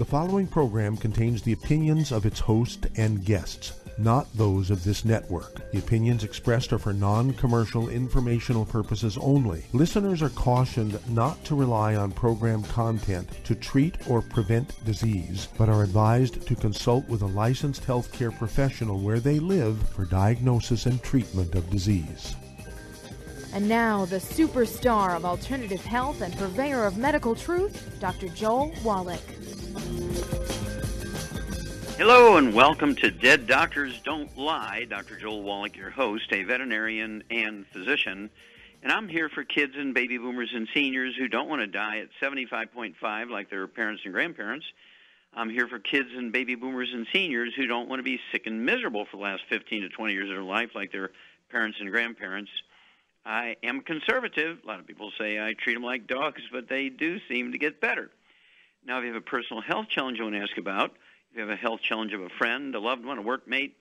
following program contains the opinions of its host and guests, not those of this network. The opinions expressed are for non-commercial informational purposes only. Listeners are cautioned not to rely on program content to treat or prevent disease, but are advised to consult with a licensed healthcare professional where they live for diagnosis and treatment of disease. And now, the superstar of alternative health and purveyor of medical truth, Dr. Joel Wallach. Hello and welcome to Dead Doctors Don't Lie. Dr. Joel Wallach, your host, a veterinarian and physician. And I'm here for kids and baby boomers and seniors who don't want to die at 75.5 like their parents and grandparents. I'm here for kids and baby boomers and seniors who don't want to be sick and miserable for the last 15 to 20 years of their life like their parents and grandparents. I am conservative. A lot of people say I treat them like dogs, but they do seem to get better. Now, if you have a personal health challenge you want to ask about, if you have a health challenge of a friend, a loved one, a workmate,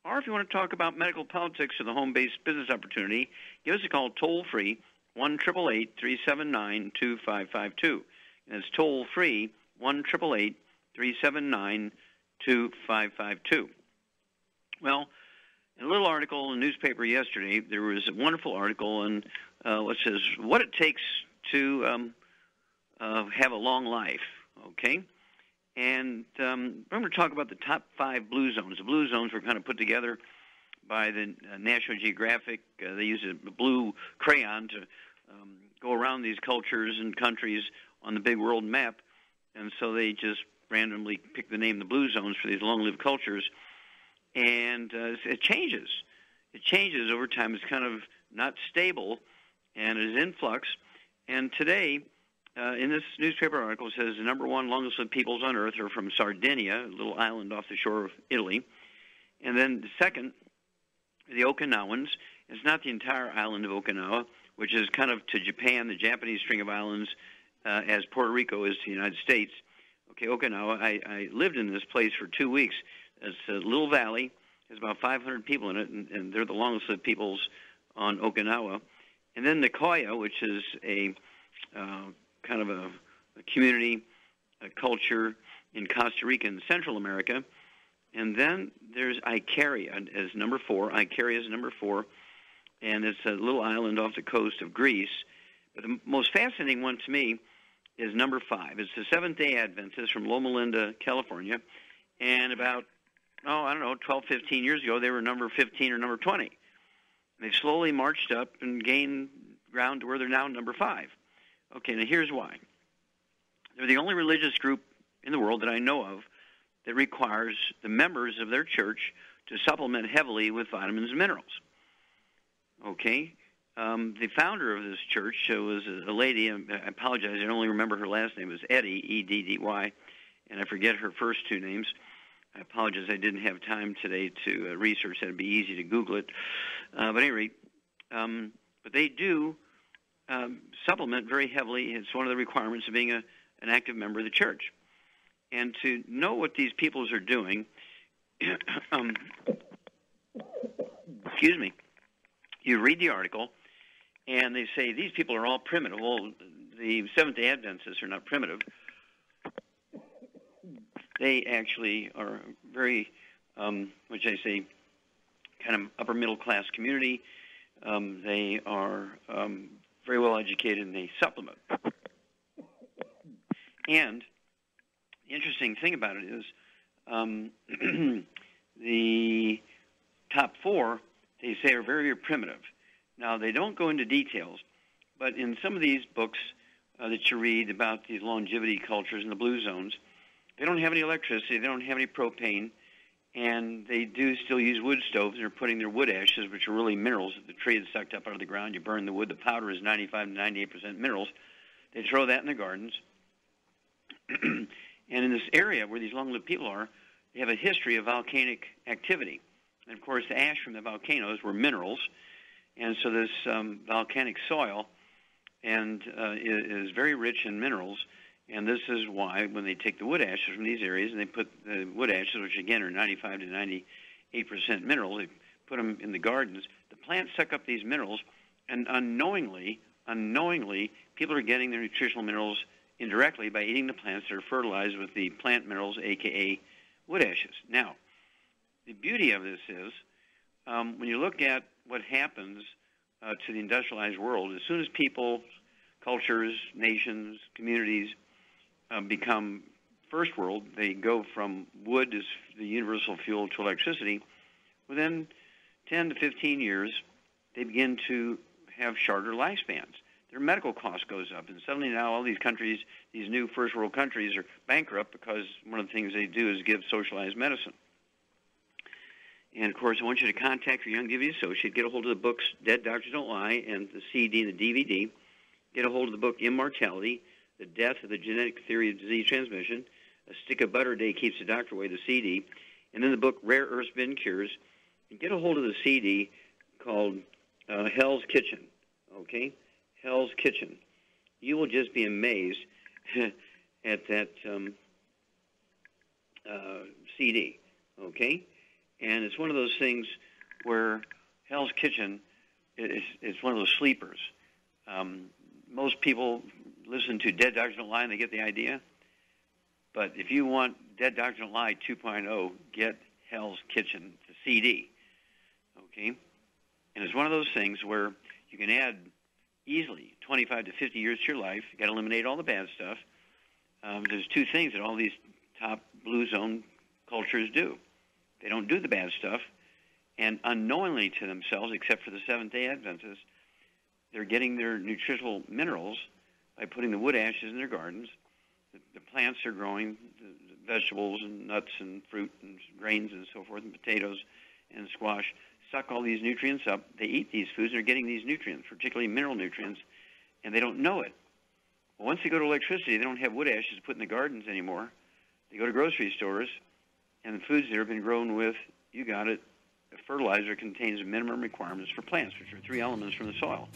or if you want to talk about medical politics or the home-based business opportunity, give us a call toll-free, 1-888-379-2552. And it's toll-free, 1-888-379-2552. Well, in a little article in the newspaper yesterday, there was a wonderful article on what says what it takes to have a long life, okay? And I'm going to talk about the top 5 blue zones. The blue zones were kind of put together by the National Geographic. They use a blue crayon to go around these cultures and countries on the big world map, and so they just randomly picked the name the blue zones for these long-lived cultures. And it changes. It changes over time. It's kind of not stable, and it is in flux. And today, in this newspaper article, it says the number one longest-lived peoples on Earth are from Sardinia, a little island off the shore of Italy. And then the second, the Okinawans. It's not the entire island of Okinawa, which is kind of to Japan, the Japanese string of islands, as Puerto Rico is to the United States. Okay, Okinawa, I lived in this place for 2 weeks. It's a little valley. There's about 500 people in it, and they're the longest-lived peoples on Okinawa. And then Nicoya, which is a kind of a community, a culture in Costa Rica and Central America. And then there's Icaria as number 4. Icaria is number 4, and it's a little island off the coast of Greece. But the most fascinating one to me is number 5. It's the Seventh-day Adventists from Loma Linda, California, and about 12, 15 years ago, they were number 15 or number 20. They slowly marched up and gained ground to where they're now number 5. Okay, now here's why. They're the only religious group in the world that I know of that requires the members of their church to supplement heavily with vitamins and minerals. Okay? The founder of this church was a lady, I apologize, I only remember her last name. It was Eddy, E-D-D-Y, and I forget her first 2 names. I apologize, I didn't have time today to research that. It'd be easy to Google it. But at any rate, but they do supplement very heavily. It's one of the requirements of being an active member of the church. And to know what these peoples are doing, excuse me, you read the article, and they say these people are all primitive. Well, the Seventh-day Adventists are not primitive. They actually are very, which I say, kind of upper middle class community. They are very well educated, and they supplement. And the interesting thing about it is the top 4, they say, are very, very primitive. Now, they don't go into details, but in some of these books that you read about these longevity cultures in the blue zones, they don't have any electricity, they don't have any propane, and they do still use wood stoves. They're putting their wood ashes, which are really minerals that the tree is sucked up out of the ground. You burn the wood. The powder is 95 to 98% minerals. They throw that in the gardens. And in this area where these long-lived people are, they have a history of volcanic activity. And, of course, the ash from the volcanoes were minerals. And so this volcanic soil is very rich in minerals. And this is why when they take the wood ashes from these areas and they put the wood ashes, which again are 95 to 98% minerals, they put them in the gardens, the plants suck up these minerals, and unknowingly, people are getting their nutritional minerals indirectly by eating the plants that are fertilized with the plant minerals, a.k.a. wood ashes. Now, the beauty of this is when you look at what happens to the industrialized world, as soon as people, cultures, nations, communities become first world, they go from wood as the universal fuel to electricity. Within 10 to 15 years, they begin to have shorter lifespans. Their medical cost goes up, and suddenly now all these countries, these new first world countries, are bankrupt because one of the things they do is give socialized medicine. And, of course, I want you to contact your Youngevity associate, get a hold of the books Dead Doctors Don't Lie and the CD and the DVD, get a hold of the book Immortality, The Death of the Genetic Theory of Disease Transmission, A Stick of Butter a Day Keeps the Doctor Away, the CD, and then the book Rare Earths Bin Cures, and get a hold of the CD called Hell's Kitchen, okay? Hell's Kitchen. You will just be amazed at that CD, okay? And it's one of those things where Hell's Kitchen is one of those sleepers. Most people listen to Dead Doctors Don't Lie and they get the idea. But if you want Dead Doctors Don't Lie 2.0, get Hell's Kitchen, the CD, okay? And it's one of those things where you can add easily 25 to 50 years to your life. You got to eliminate all the bad stuff. There's two things that all these top blue zone cultures do. They don't do the bad stuff, and unknowingly to themselves, except for the Seventh-day Adventists, they're getting their nutritional minerals by putting the wood ashes in their gardens. The plants are growing, the vegetables and nuts and fruit and grains and so forth, and potatoes and squash, suck all these nutrients up. They eat these foods, and they're getting these nutrients, particularly mineral nutrients, and they don't know it. Well, once they go to electricity, they don't have wood ashes to put in the gardens anymore. They go to grocery stores, and the foods that have been grown with, you got it, the fertilizer contains minimum requirements for plants, which are 3 elements from the soil.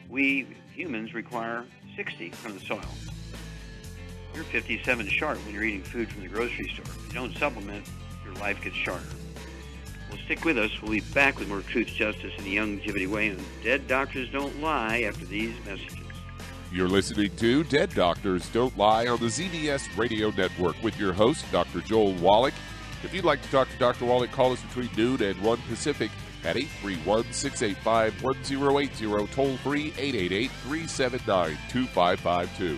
We humans require 60 from the soil. You're 57 short when you're eating food from the grocery store. If you don't supplement, your life gets shorter. Well, stick with us. We'll be back with more Truth, Justice, and the Youngevity Way on Dead Doctors Don't Lie after these messages. You're listening to Dead Doctors Don't Lie on the ZBS Radio Network with your host, Dr. Joel Wallach. If you'd like to talk to Dr. Wallach, call us between noon and 1 Pacific at 831-685-1080, toll free 888-379-2552.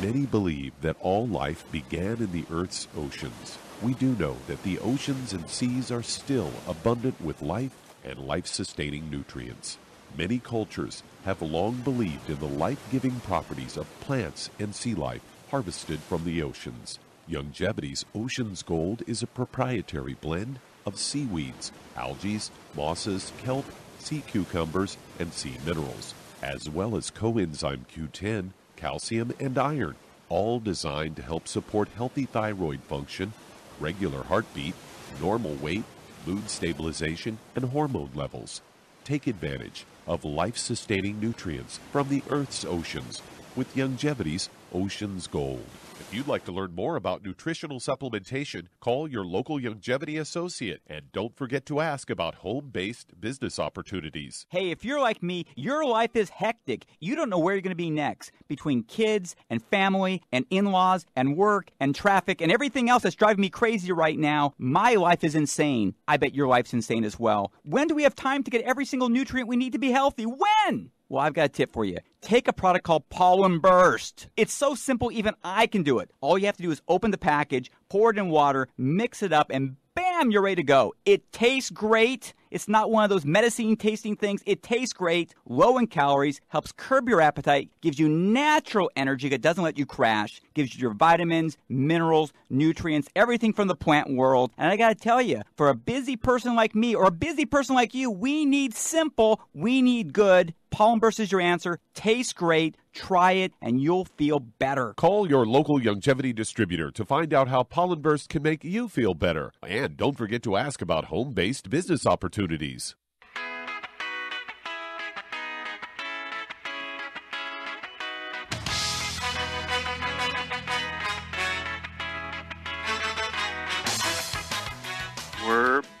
Many believe that all life began in the Earth's oceans. We do know that the oceans and seas are still abundant with life and life-sustaining nutrients. Many cultures have long believed in the life-giving properties of plants and sea life harvested from the oceans. Youngevity's Ocean's Gold is a proprietary blend of seaweeds, algae, mosses, kelp, sea cucumbers, and sea minerals, as well as coenzyme Q10, calcium, and iron, all designed to help support healthy thyroid function, regular heartbeat, normal weight, mood stabilization, and hormone levels. Take advantage of life-sustaining nutrients from the Earth's oceans with Youngevity's Ocean's Gold. If you'd like to learn more about nutritional supplementation, call your local Youngevity associate, and don't forget to ask about home-based business opportunities. Hey, if you're like me, your life is hectic. You don't know where you're going to be next. Between kids and family and in-laws and work and traffic and everything else that's driving me crazy right now, my life is insane. I bet your life's insane as well. When do we have time to get every single nutrient we need to be healthy? When? Well, I've got a tip for you. Take a product called Pollen Burst. It's so simple, even I can do it. All you have to do is open the package, pour it in water, mix it up, and bam, you're ready to go. It tastes great. It's not one of those medicine-tasting things. It tastes great, low in calories, helps curb your appetite, gives you natural energy that doesn't let you crash, gives you your vitamins, minerals, nutrients, everything from the plant world. And I got to tell you, for a busy person like me or a busy person like you, we need simple, we need good. Pollen Burst is your answer. Tastes great. Try it, and you'll feel better. Call your local Youngevity distributor to find out how Pollen Burst can make you feel better. And don't forget to ask about home-based business opportunities.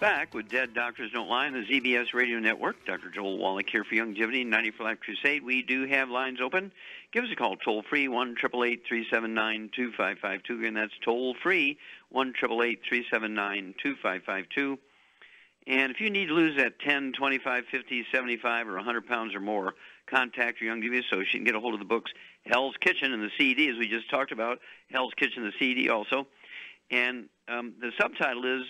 Back with Dead Doctors Don't Lie on the ZBS Radio Network. Dr. Joel Wallach here for Youngevity 90 for Life Crusade. We do have lines open. Give us a call toll-free, 1-888-379-2552. Again, that's toll-free, 1-888-379-2552. And if you need to lose that 10, 25, 50, 75, or 100 pounds or more, contact your Youngevity associate and get a hold of the books Hell's Kitchen and the CD, as we just talked about, Hell's Kitchen and the CD also. And the subtitle is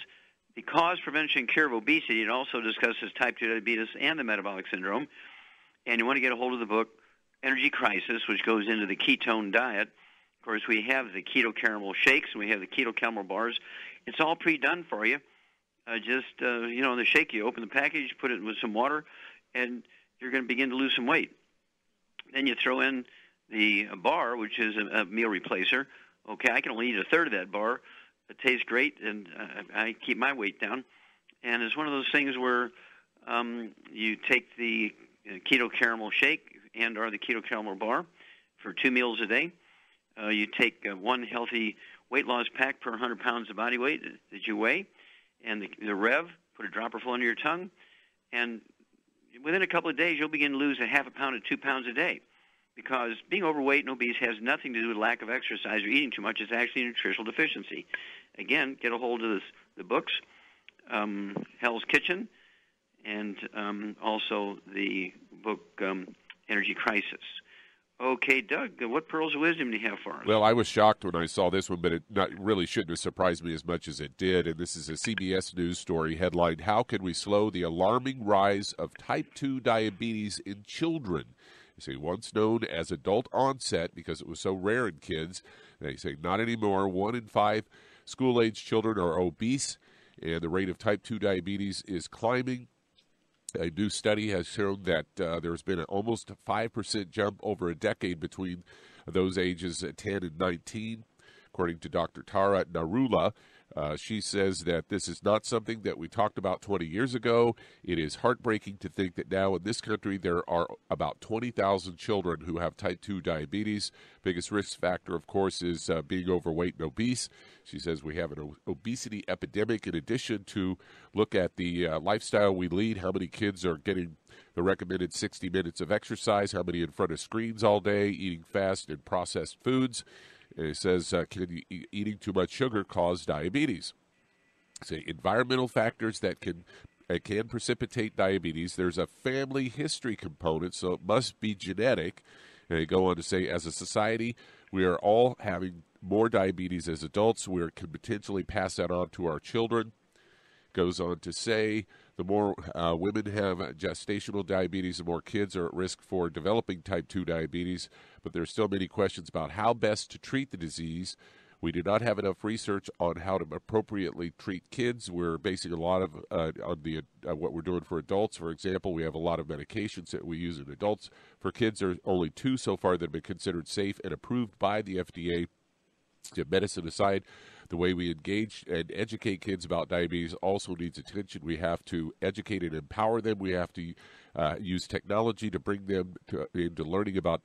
The Cause, Prevention, and Cure of Obesity. It also discusses type 2 diabetes and the metabolic syndrome. And you want to get a hold of the book Energy Crisis, which goes into the ketone diet. Of course, we have the keto caramel shakes, and we have the keto caramel bars. It's all pre-done for you. In the shake, you open the package, you put it with some water, and you're going to begin to lose some weight. Then you throw in the bar, which is a meal replacer. Okay, I can only eat a third of that bar. It tastes great, and I keep my weight down. And it's one of those things where you take the keto caramel shake and or the keto caramel bar for 2 meals a day. You take one healthy weight loss pack per 100 pounds of body weight that you weigh, and the Rev, put a dropper full under your tongue, and within a couple of days, you'll begin to lose a half a pound to 2 pounds a day, because being overweight and obese has nothing to do with lack of exercise or eating too much. It's actually a nutritional deficiency. Again, get a hold of the books, Hell's Kitchen, and also the book Energy Crisis. Okay, Doug, what pearls of wisdom do you have for us? Well, I was shocked when I saw this one, but it really shouldn't have surprised me as much as it did. And this is a CBS News story headlined, How Can We Slow the Alarming Rise of Type 2 Diabetes in Children? They say once known as adult onset because it was so rare in kids. They say not anymore. 1 in 5 school-age children are obese, and the rate of type 2 diabetes is climbing. A new study has shown that there's been an almost 5% jump over a decade between those ages 10 and 19. According to Dr. Tara Narula, she says that this is not something that we talked about 20 years ago. It is heartbreaking to think that now in this country there are about 20,000 children who have type 2 diabetes. Biggest risk factor, of course, is being overweight and obese. She says we have an obesity epidemic in addition to look at the lifestyle we lead, how many kids are getting the recommended 60 minutes of exercise, how many in front of screens all day, eating fast and processed foods. It says, can eating too much sugar cause diabetes? Say environmental factors that can precipitate diabetes. There's a family history component, so it must be genetic. And they go on to say, as a society, we are all having more diabetes as adults. We can potentially pass that on to our children. Goes on to say, the more women have gestational diabetes, the more kids are at risk for developing type 2 diabetes. But there are still many questions about how best to treat the disease. We do not have enough research on how to appropriately treat kids. We're basing a lot of on what we're doing for adults. For example, we have a lot of medications that we use in adults. For kids, there are only 2 so far that have been considered safe and approved by the FDA. Medicine aside, the way we engage and educate kids about diabetes also needs attention. We have to educate and empower them. We have to use technology to bring them into learning about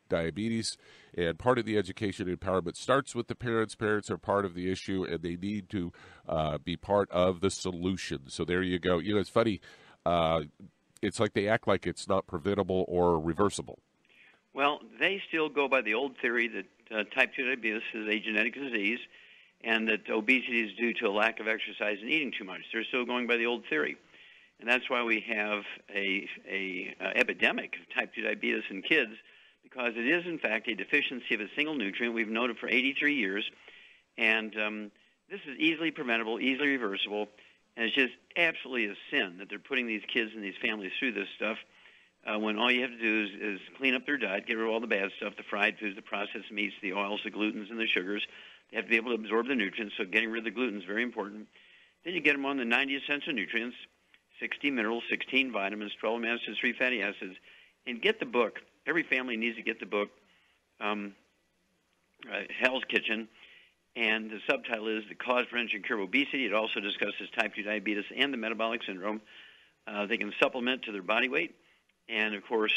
diabetes. And part of the education and empowerment starts with the parents. Parents are part of the issue, and they need to be part of the solution. So there you go. You know, it's funny. It's like they act like it's not preventable or reversible. Well, they still go by the old theory that type 2 diabetes is a genetic disease and that obesity is due to a lack of exercise and eating too much. They're still going by the old theory. And that's why we have a epidemic of type 2 diabetes in kids, because it is, in fact, a deficiency of a single nutrient. We've known it for 83 years. And this is easily preventable, easily reversible, and it's just absolutely a sin that they're putting these kids and these families through this stuff. When all you have to do is clean up their diet, get rid of all the bad stuff, the fried foods, the processed meats, the oils, the glutens, and the sugars. They have to be able to absorb the nutrients, so getting rid of the gluten is very important. Then you get them on the 90 essential nutrients, 60 minerals, 16 vitamins, 12 amino acids, 3 fatty acids, and get the book. Every family needs to get the book, Hell's Kitchen, and the subtitle is The Cause, Prevention, and Cure of Obesity. It also discusses type 2 diabetes and the metabolic syndrome. They can supplement to their body weight. And, of course,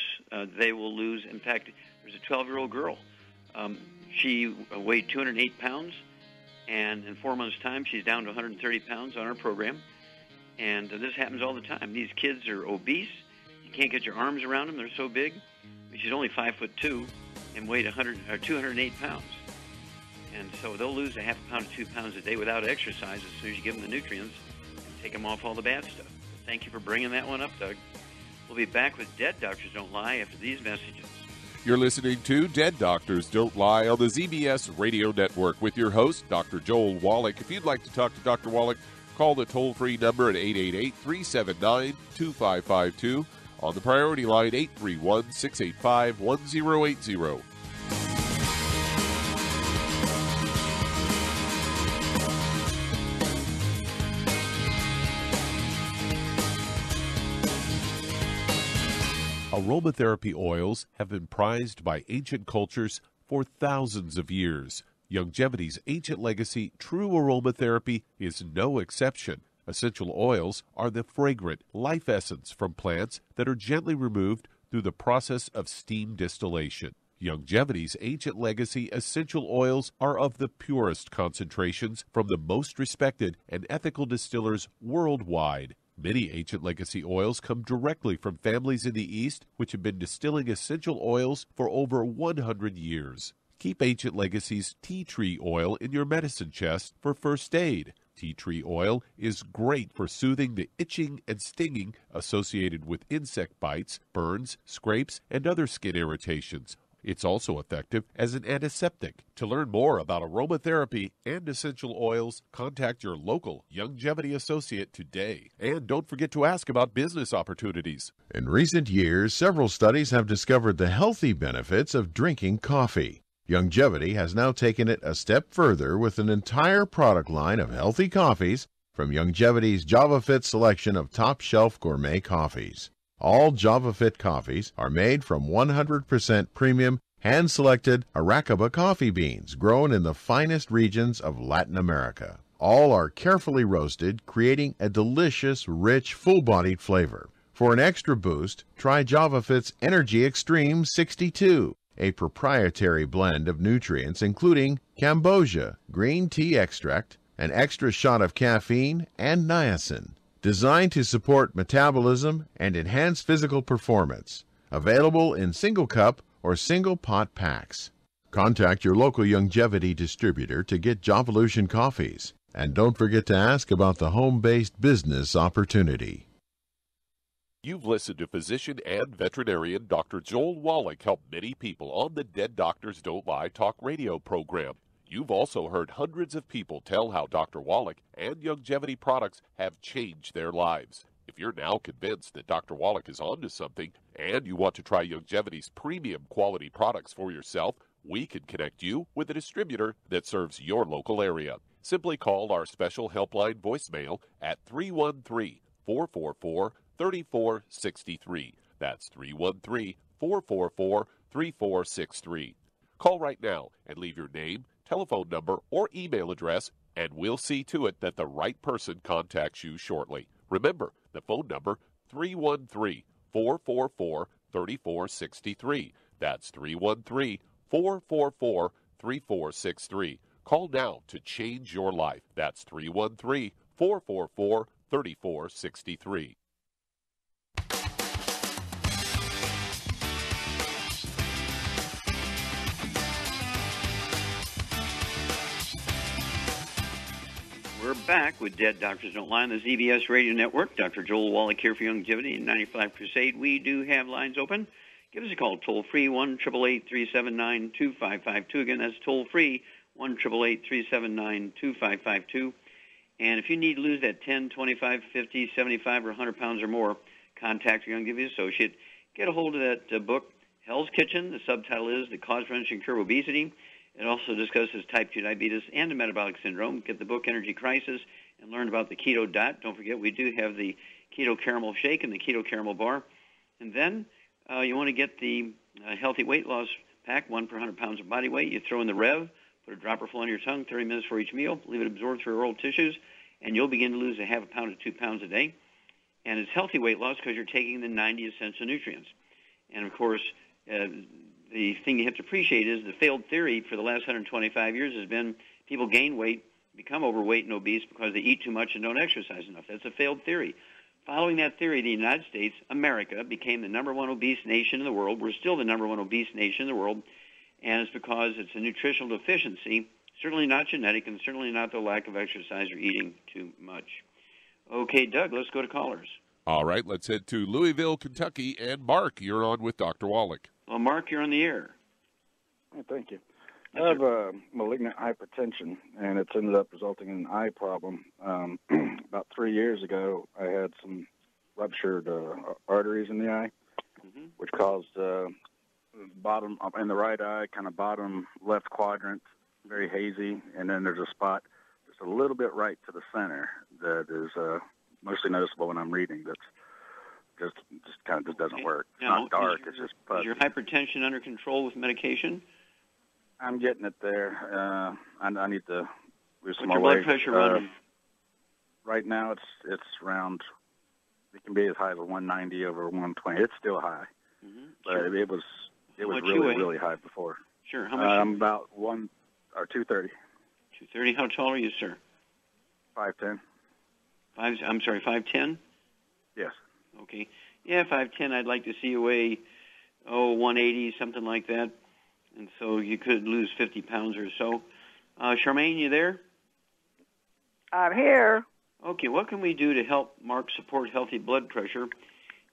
they will lose. In fact, there's a 12-year-old girl. She weighed 208 pounds, and in 4 months' time, she's down to 130 pounds on our program. And this happens all the time. These kids are obese. You can't get your arms around them. They're so big. She's only 5'2" and weighed 208 pounds. And so they'll lose a half a pound to 2 pounds a day without exercise as soon as you give them the nutrients and take them off all the bad stuff. Thank you for bringing that one up, Doug. We'll be back with Dead Doctors Don't Lie after these messages. You're listening to Dead Doctors Don't Lie on the ZBS Radio Network with your host, Dr. Joel Wallach. If you'd like to talk to Dr. Wallach, call the toll-free number at 888-379-2552. On the priority line, 831-685-1080. Aromatherapy oils have been prized by ancient cultures for thousands of years. Longevity's ancient legacy, true aromatherapy, is no exception. Essential oils are the fragrant life essence from plants that are gently removed through the process of steam distillation. Longevity's ancient legacy essential oils are of the purest concentrations from the most respected and ethical distillers worldwide. Many ancient legacy oils come directly from families in the East which have been distilling essential oils for over 100 years. Keep Ancient Legacy's tea tree oil in your medicine chest for first aid. Tea tree oil is great for soothing the itching and stinging associated with insect bites, burns, scrapes, and other skin irritations. It's also effective as an antiseptic. To learn more about aromatherapy and essential oils, contact your local Longevity associate today. And don't forget to ask about business opportunities. In recent years, several studies have discovered the healthy benefits of drinking coffee. Longevity has now taken it a step further with an entire product line of healthy coffees from Longevity's JavaFit selection of top-shelf gourmet coffees. All JavaFit coffees are made from 100% premium, hand-selected Arabica coffee beans grown in the finest regions of Latin America. All are carefully roasted, creating a delicious, rich, full-bodied flavor. For an extra boost, try JavaFit's Energy Extreme 62, a proprietary blend of nutrients including Cambogia, green tea extract, an extra shot of caffeine, and niacin. Designed to support metabolism and enhance physical performance. Available in single cup or single pot packs. Contact your local Longevity distributor to get Jovolution coffees. And don't forget to ask about the home-based business opportunity. You've listened to physician and veterinarian Dr. Joel Wallach help many people on the Dead Doctors Don't Lie talk radio program. You've also heard hundreds of people tell how Dr. Wallach and Longevity products have changed their lives. If you're now convinced that Dr. Wallach is onto something and you want to try Longevity's premium quality products for yourself, we can connect you with a distributor that serves your local area. Simply call our special helpline voicemail at 313-444-3463. That's 313-444-3463. Call right now and leave your name, telephone number, or email address, and we'll see to it that the right person contacts you shortly. Remember, the phone number, 313-444-3463. That's 313-444-3463. Call now to change your life. That's 313-444-3463. We're back with Dead Doctors Don't Lie on the ZBS Radio Network. Dr. Joel Wallach here for Longevity and 95 Crusade. We do have lines open. Give us a call, toll-free, 1-888-379-2552. Again, that's toll-free, 1-888-379-2552. And if you need to lose that 10, 25, 50, 75, or 100 pounds or more, contact your Longevity associate. Get a hold of that book, Hell's Kitchen. The subtitle is The Cause, Prevention, and Cure of Obesity. It also discusses type 2 diabetes and the metabolic syndrome. Get the book Energy Crisis and learn about the keto diet. Don't forget, we do have the keto caramel shake and the keto caramel bar. And then you want to get the healthy weight loss pack, 1 per 100 pounds of body weight. You throw in the Rev, put a dropper full on your tongue, 30 minutes for each meal. Leave it absorb through oral tissues, and you'll begin to lose a half a pound to 2 pounds a day. And it's healthy weight loss because you're taking the 90 essential nutrients. And, of course, the thing you have to appreciate is the failed theory for the last 125 years has been people gain weight become overweight and obese because they eat too much and don't exercise enough. That's a failed theory. Following that theory, the United States, America, became the number one obese nation in the world. We're still the number one obese nation in the world, and it's because it's a nutritional deficiency, certainly not genetic, and certainly not the lack of exercise or eating too much. Okay, Doug, let's go to callers. All right, let's head to Louisville, Kentucky, and Mark, you're on with Dr. Wallach. Well, Mark, you're on the air. Oh, thank you. I have malignant hypertension, and it's ended up resulting in an eye problem. About 3 years ago, I had some ruptured arteries in the eye, which caused bottom in the right eye, kind of bottom left quadrant, very hazy, and then there's a spot just a little bit right to the center that is mostly noticeable when I'm reading. That's just kind of just doesn't work. It's not dark. It's just fuzzy. Is your hypertension under control with medication? I'm getting it there. I need to lose some more weight. What's your blood pressure running? Right now, it's around. It can be as high as 190 over 120. It's still high, but it was really high before. Sure. How much? I'm about 230. 230. How tall are you, sir? 5'10". I'm sorry, 5'10". Yes. Okay. Yeah, 5'10". I'd like to see you weigh 180, something like that. And so you could lose 50 pounds or so. Charmaine, you there? I'm here. Okay, what can we do to help Mark support healthy blood pressure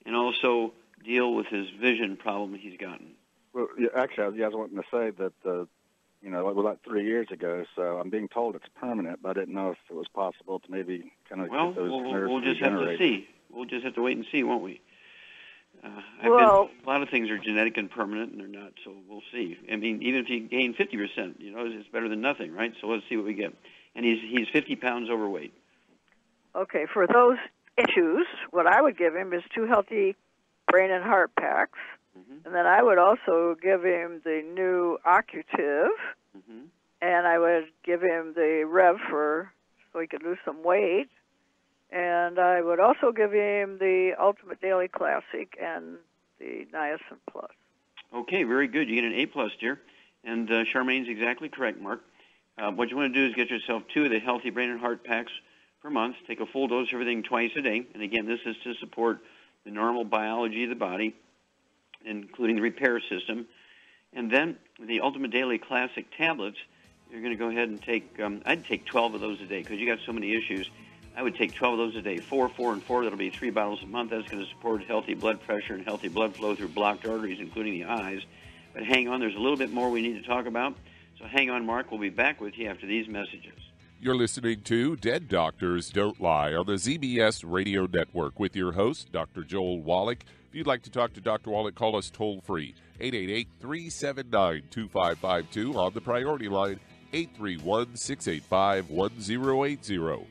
and also deal with his vision problem he's gotten? Well, yeah, actually, I was wanting to say that, like 3 years ago, so I'm being told it's permanent, but I didn't know if it was possible to maybe kind of get those nerves we'll just have to see. We'll just have to wait and see, won't we? A lot of things are genetic and permanent, and they're not, so we'll see. I mean, even if you gain 50%, it's better than nothing, right? So let's see what we get. And he's 50 pounds overweight. Okay, for those issues, what I would give him is 2 healthy brain and heart packs, and then I would also give him the new Occutive, and I would give him the Rev so he could lose some weight, and I would also give him the Ultimate Daily Classic and the Niacin Plus. Okay, very good. You get an A+, dear. And Charmaine's exactly correct, Mark. What you want to do is get yourself 2 of the healthy brain and heart packs per month. Take a full dose of everything twice a day. And again, this is to support the normal biology of the body, including the repair system. And then the Ultimate Daily Classic tablets, you're going to go ahead and take, I'd take 12 of those a day because you got so many issues. I would take 12 of those a day, 4, 4, and 4. That'll be 3 bottles a month. That's going to support healthy blood pressure and healthy blood flow through blocked arteries, including the eyes. But hang on, there's a little bit more we need to talk about. So hang on, Mark. We'll be back with you after these messages. You're listening to Dead Doctors Don't Lie on the ZBS Radio Network with your host, Dr. Joel Wallach. If you'd like to talk to Dr. Wallach, call us toll-free, 888-379-2552 on the priority line, 831-685-1080.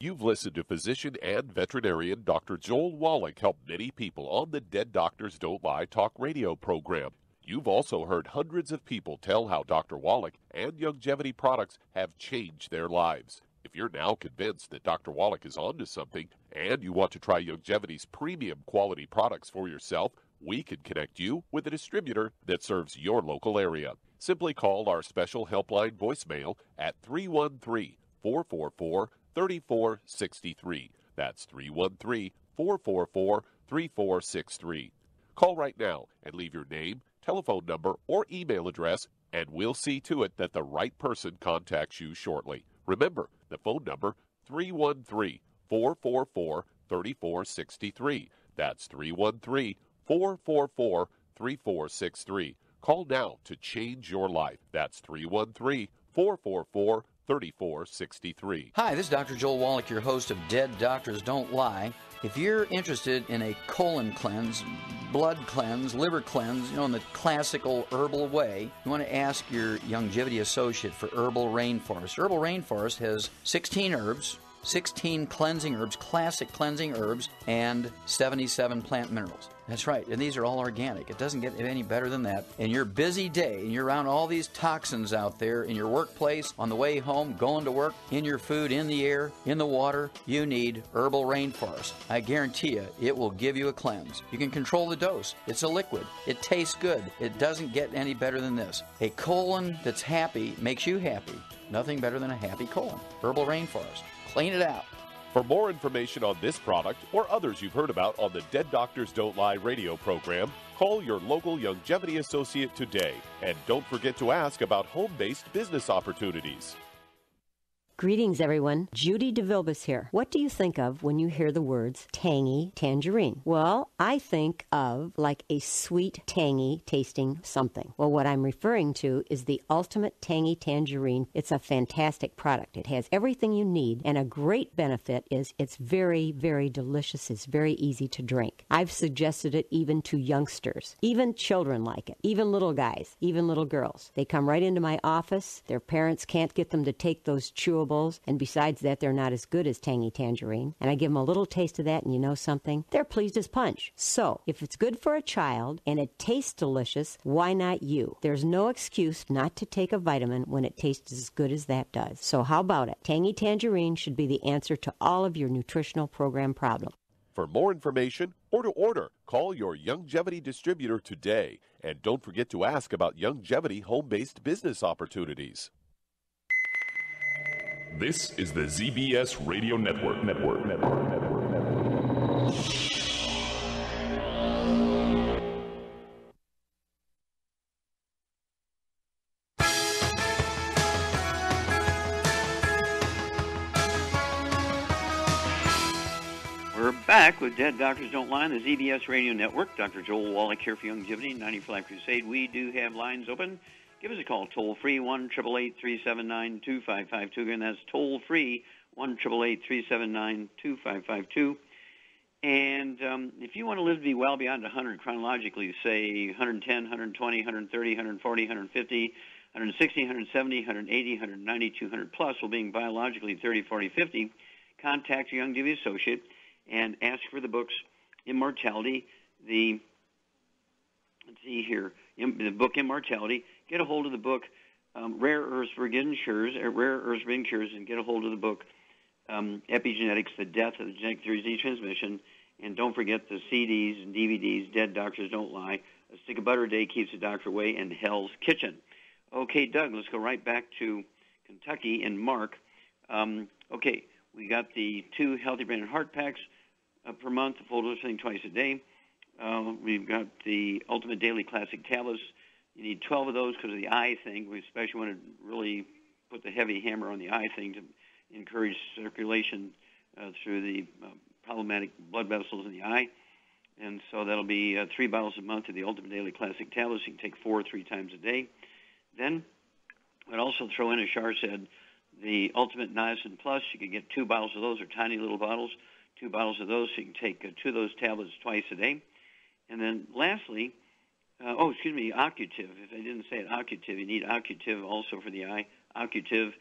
You've listened to physician and veterinarian Dr. Joel Wallach help many people on the Dead Doctors Don't Lie talk radio program. You've also heard hundreds of people tell how Dr. Wallach and Youngevity products have changed their lives. If you're now convinced that Dr. Wallach is onto something and you want to try Youngevity's premium quality products for yourself, we can connect you with a distributor that serves your local area. Simply call our special helpline voicemail at 313-444-3463. That's 313-444-3463. Call right now and leave your name, telephone number, or email address, and we'll see to it that the right person contacts you shortly. Remember, the phone number, 313-444-3463. That's 313-444-3463. Call now to change your life. That's 313-444-3463. Hi, this is Dr. Joel Wallach, your host of Dead Doctors Don't Lie. If you're interested in a colon cleanse, blood cleanse, liver cleanse, in the classical herbal way, you want to ask your Youngevity associate for Herbal Rainforest. Herbal Rainforest has 16 herbs, 16 cleansing herbs, classic cleansing herbs, and 77 plant minerals. That's right, and these are all organic. It doesn't get any better than that. In your busy day, and you're around all these toxins out there in your workplace, on the way home, going to work, in your food, in the air, in the water, you need Herbal Rainforest. I guarantee you, it will give you a cleanse. You can control the dose. It's a liquid. It tastes good. It doesn't get any better than this. A colon that's happy makes you happy. Nothing better than a happy colon. Herbal Rainforest. Clean it out. For more information on this product or others you've heard about on the Dead Doctors Don't Lie radio program, call your local Longevity associate today. And don't forget to ask about home-based business opportunities. Greetings, everyone. Judy DeVilbus here. What do you think of when you hear the words tangy tangerine? Well, I think of like a sweet, tangy tasting something. Well, what I'm referring to is the Ultimate Tangy Tangerine. It's a fantastic product. It has everything you need, and a great benefit is it's very, very delicious. It's very easy to drink. I've suggested it even to youngsters. Even children like it. Even little guys. Even little girls. They come right into my office. Their parents can't get them to take those chewable, and besides that, they're not as good as Tangy Tangerine. And I give them a little taste of that, and you know something? They're pleased as punch. So, if it's good for a child and it tastes delicious, why not you? There's no excuse not to take a vitamin when it tastes as good as that does. So how about it? Tangy Tangerine should be the answer to all of your nutritional program problems. For more information or to order, call your Longevity distributor today. And don't forget to ask about Longevity home-based business opportunities. This is the ZBS Radio Network. We're back with Dead Doctors Don't Lie on the ZBS Radio Network. Dr. Joel Wallach here for Longevity, 90 for Life Crusade. We do have lines open. Give us a call, toll-free, 1-888-379-2552. Again, that's toll-free, 1-888-379-2552. And if you want to live to be well beyond 100 chronologically, say 110, 120, 130, 140, 150, 160, 170, 180, 190, 200 plus, while being biologically 30, 40, 50, contact your Longevity associate and ask for the books Immortality, the book Immortality. Get a hold of the book Rare Earths for Cures, and get a hold of the book Epigenetics, The Death of the Genetic Theories of Transmission. And don't forget the CDs and DVDs, Dead Doctors Don't Lie, A Stick of Butter a Day Keeps the Doctor Away, and Hell's Kitchen. Okay, Doug, let's go right back to Kentucky and Mark. Okay, we got the 2 Healthy Brain and Heart Packs per month, a full dose thing twice a day. We've got the Ultimate Daily Classic Tablets. You need 12 of those because of the eye thing. We especially want to really put the heavy hammer on the eye thing to encourage circulation through the problematic blood vessels in the eye. And so that'll be 3 bottles a month of the Ultimate Daily Classic Tablets. You can take 4 3 times a day. Then I'd also throw in, as Shar said, the Ultimate Niacin Plus. You can get 2 bottles of those. They're tiny little bottles. 2 bottles of those. So you can take 2 of those tablets twice a day. And then lastly, Occutive. If I didn't say it, Occutive. You need Occutive also for the eye. Occutive,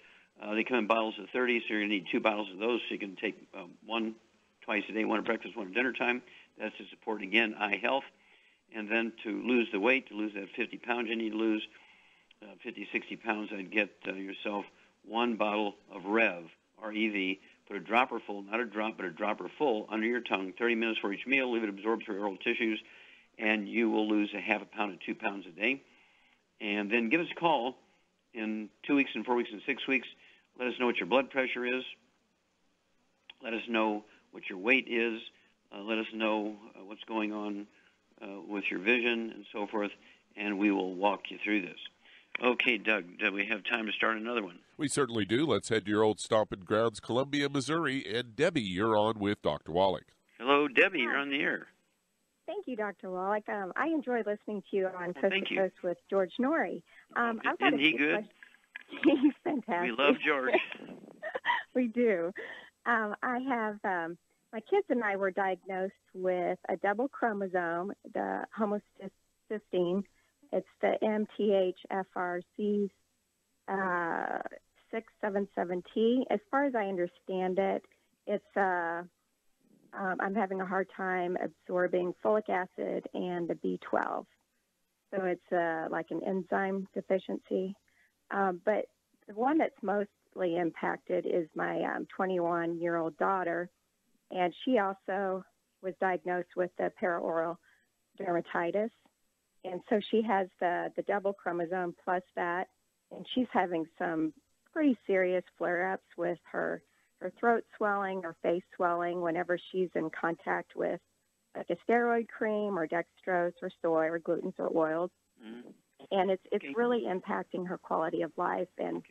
they come in bottles of 30, so you're going to need 2 bottles of those, so you can take 1 twice a day, 1 at breakfast, 1 at dinner time. That's to support, again, eye health. And then to lose the weight, to lose that 50 pounds you need to lose, 50, 60 pounds, I'd get yourself 1 bottle of Rev, R-E-V. Put a dropper full, not a drop, but a dropper full under your tongue, 30 minutes for each meal. Leave it absorb through oral tissues, and you will lose a half a pound to 2 pounds a day. And then give us a call in 2 weeks and 4 weeks and 6 weeks. Let us know what your blood pressure is. Let us know what your weight is. Let us know what's going on with your vision and so forth, and we will walk you through this. Okay, Doug, do we have time to start another one? We certainly do. Let's head to your old stomping grounds, Columbia, Missouri. And Debbie, you're on with Dr. Wallach. Hello, Debbie. You're on the air. Thank you, Dr. Wallach. I enjoy listening to you on Coast to Coast with George Norrie. Isn't he good? He's fantastic. We love George. We do. I have my kids and I were diagnosed with a double chromosome, the homocysteine. It's the MTHFR 5677T. As far as I understand it, it's I'm having a hard time absorbing folic acid and the B12. So it's like an enzyme deficiency. But the one that's mostly impacted is my 21-year-old daughter, and she also was diagnosed with the paraoral dermatitis. And so she has the double chromosome plus that, and she's having some pretty serious flare-ups with her throat swelling or face swelling whenever she's in contact with like a steroid cream or dextrose or soy or glutens or oils. And it's really impacting her quality of life. And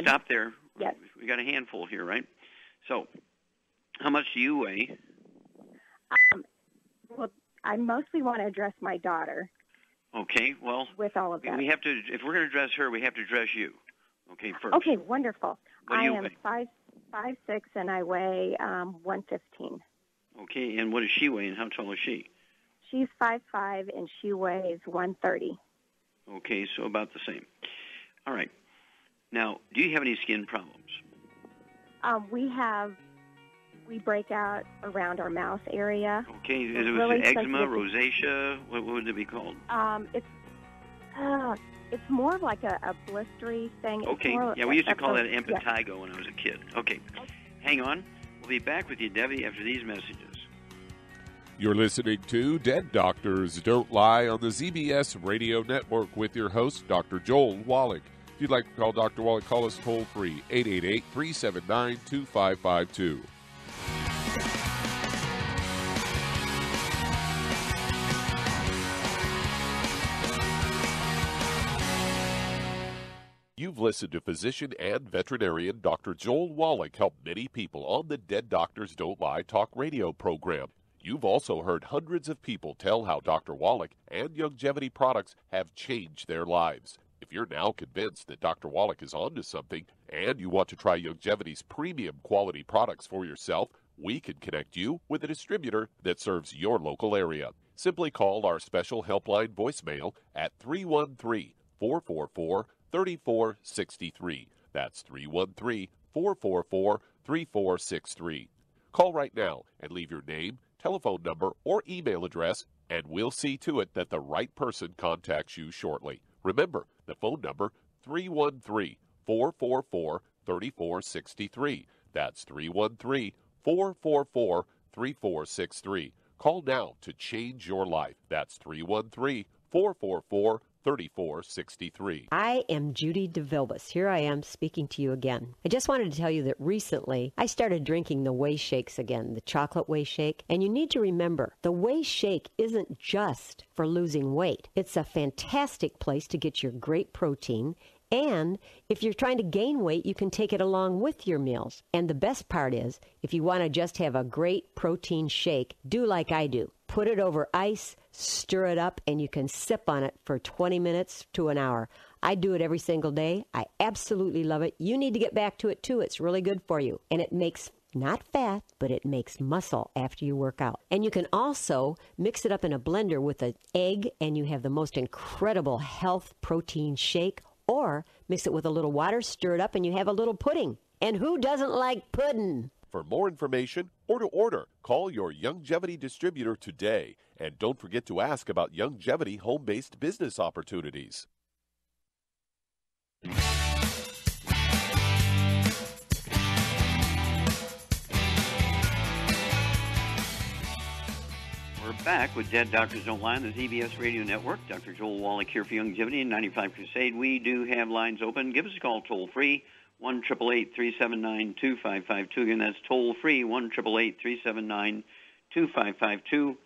stop there. Yes. We got a handful here, right? So how much do you weigh? Well, I mostly want to address my daughter. Okay, well, with all of that. We have to, if we're going to address her, we have to address you. Okay, first. Okay, wonderful. What do you am weigh? 5'6", and I weigh 115. Okay, and what does she weigh, and how tall is she? She's 5'5", and she weighs 130. Okay, so about the same. All right. Now, do you have any skin problems? We break out around our mouth area. Okay, is it really eczema, rosacea? What would it be called? It's more of like a blistery thing. Okay, we used to call that impetigo when I was a kid. Okay, hang on. We'll be back with you, Debbie, after these messages. You're listening to Dead Doctors Don't Lie on the ZBS Radio Network with your host, Dr. Joel Wallach. If you'd like to call Dr. Wallach, call us toll-free, 888-379-2552. You've listened to physician and veterinarian Dr. Joel Wallach help many people on the Dead Doctors Don't Lie talk radio program. You've also heard hundreds of people tell how Dr. Wallach and Youngevity products have changed their lives. If you're now convinced that Dr. Wallach is onto something and you want to try Youngevity's premium quality products for yourself, we can connect you with a distributor that serves your local area. Simply call our special helpline voicemail at 313-444-3463. That's 313-444-3463. Call right now and leave your name, telephone number, or email address, and we'll see to it that the right person contacts you shortly. Remember, the phone number, 313-444-3463. That's 313-444-3463. Call now to change your life. That's 313-444-3463. 3463. I am Judy DeVilbus. Here I am speaking to you again. I just wanted to tell you that recently I started drinking the Whey Shakes again, the chocolate Whey Shake. And you need to remember, the Whey Shake isn't just for losing weight. It's a fantastic place to get your great protein. And if you're trying to gain weight, you can take it along with your meals. And the best part is, if you want to just have a great protein shake, do like I do. Put it over ice, stir it up, and you can sip on it for 20 minutes to an hour. I do it every single day. I absolutely love it. You need to get back to it, too. It's really good for you. And it makes not fat, but it makes muscle after you work out. And you can also mix it up in a blender with an egg, and you have the most incredible health protein shake. Or mix it with a little water, stir it up, and you have a little pudding. And who doesn't like pudding? For more information or to order, call your Youngevity distributor today. And don't forget to ask about Youngevity home-based business opportunities. We're back with Dead Doctors Don't Lie on the ZBS Radio Network. Dr. Joel Wallach here for Youngevity and 95 Crusade. We do have lines open. Give us a call toll-free, 1-888-379-2552. Again, that's toll-free, 1-888-379-2552.